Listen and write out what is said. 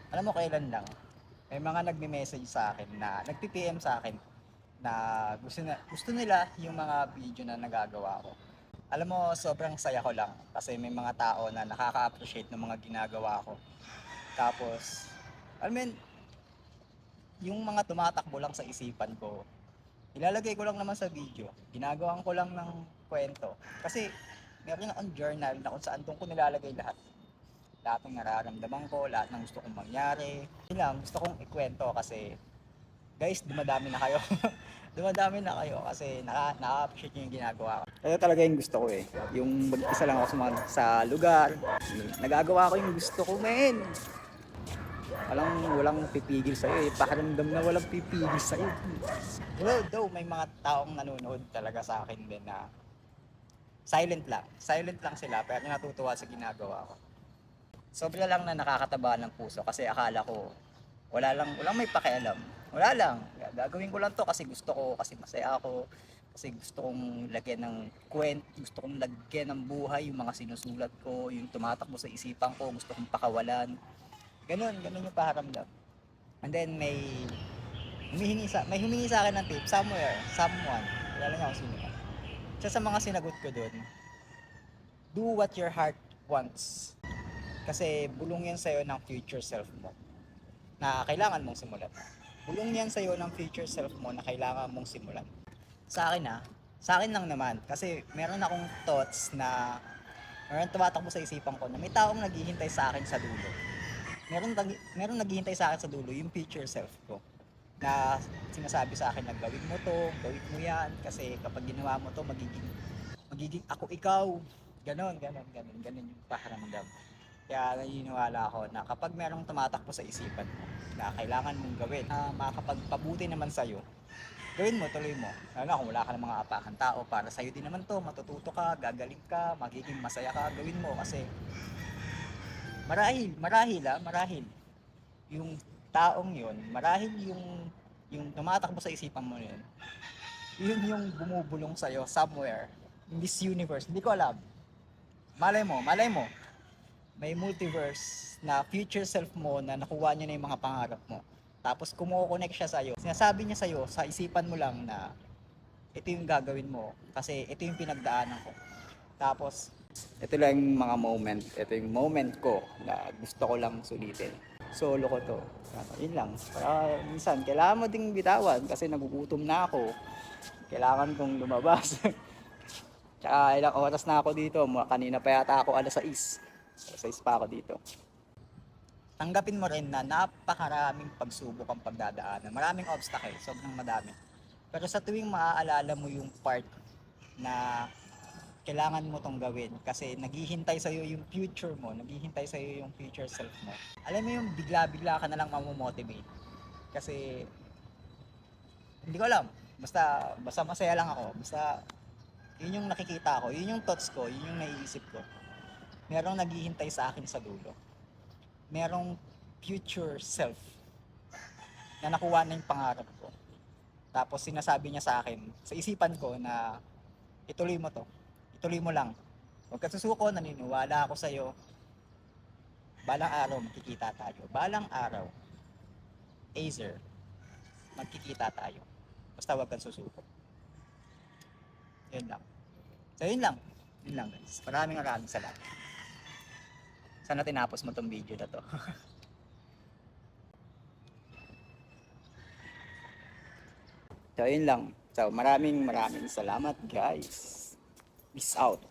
Alam mo kailan lang, may mga nagme-message sa akin na nagpi-PM sa akin na gusto nila yung mga video na nagagawa ko. Alam mo, sobrang saya ko lang kasi may mga tao na nakaka-appreciate ng mga ginagawa ko. Tapos, I mean, yung mga tumatakbo lang sa isipan ko, ilalagay ko lang naman sa video. Ginagawan ko lang ng kwento. Kasi meron akong journal na kung saan doon ko nilalagay lahat. Lahat ng nararamdaman ko, lahat ng gusto kong mangyari. Yun lang, gusto kong ikwento kasi guys, dumadami na kayo. Dumadami na kayo kasi naka-appreciate nyo yung ginagawa ko. Kaya talaga yung gusto ko eh. Yung mag-isa lang ako sa lugar. Nagagawa ko yung gusto ko, men. Walang pipigil sa'yo eh. Pakiramdam na walang pipigil sa'yo. Though may mga taong nanonood talaga sa akin din na silent lang. Silent lang sila pero natutuwa sa ginagawa ko. Sobra lang na nakakataba ng puso kasi akala ko walang may pakialam. Wala lang. Gagawin ko lang to kasi gusto ko, kasi masaya ako, kasi gusto kong lagyan ng gusto kong lagyan ng buhay yung mga sinusulat ko, yung tumatakbo sa isipan ko, gusto kong pakawalan. Ganun yung pakiramdam. And then may humingi sa akin ng tip someone, kilala niya kung sino yan. Isa sa mga sinagot ko doon, do what your heart wants. Kasi bulong yan sa'yo ng future self mo na kailangan mong simulan. Bulong yan sa'yo ng future self mo na kailangan mong simulan. Sa akin sa akin lang naman. Kasi meron akong thoughts na meron tumatakbo sa isipan ko na may taong naghihintay sa akin sa dulo. Meron naghihintay sa akin sa dulo yung future self ko na sinasabi sa akin na gawin mo to, gawin mo yan kasi kapag ginawa mo to magiging ako ikaw. Ganon yung pakiramdam. Kaya naniniwala ako na kapag merong tumatakbo sa isipan mo na kailangan mong gawin na makakapagpabuti naman sa'yo, gawin mo, tuloy mo. Lalo na kung wala ka ng mga apakan tao, para sa'yo din naman to, matututo ka, gagaling ka, magiging masaya ka, gawin mo kasi marahil yung taong yun, marahil yung tumatakbo sa isipan mo yun yung bumubulong sa'yo somewhere in this universe. Hindi ko alam. Malay mo, may multiverse na future self mo na nakuha niya na yung mga pangarap mo. Tapos kumo-connect siya sa'yo. Sinasabi niya sa'yo, sa isipan mo lang na ito yung gagawin mo kasi ito yung pinagdaanan ko. Tapos, ito lang yung mga moment. Ito yung moment ko na gusto ko lang sulitin. Solo ko to. Yun lang. Para minsan, kailangan mo ding bitawan kasi nagugutom na ako. Kailangan kong lumabas. Tsaka ilang oras na ako dito. Kanina pa yata ako 6:00. 6:00 pa ako dito. Tanggapin mo rin na napakaraming pagsubok ang pagdadaanan. Maraming obstacle, sobrang madami. Pero sa tuwing maaalala mo yung part na kailangan mo tong gawin kasi naghihintay sa iyo yung future mo, naghihintay sa iyo yung future self mo. Alam mo yung bigla-bigla ka na lang mamomotivate. Kasi hindi ko alam, basta masaya lang ako. Basta yun yung nakikita ko, yun yung thoughts ko, yun yung naiisip ko. Merong naghihintay sa akin sa dulo. Merong future self na nakuha na yung pangarap ko. Tapos sinasabi niya sa akin, sa isipan ko na ituloy mo to. Ituloy mo lang. Huwag ka susuko, naniniwala ako sa'yo. Balang araw, magkikita tayo. Balang araw, Acer, magkikita tayo. Basta huwag kang susuko. Yun lang. So yun lang. Yun lang guys. Maraming salamat. Sana tinapos mo tong video na to. So yun lang. So maraming salamat guys. Peace out.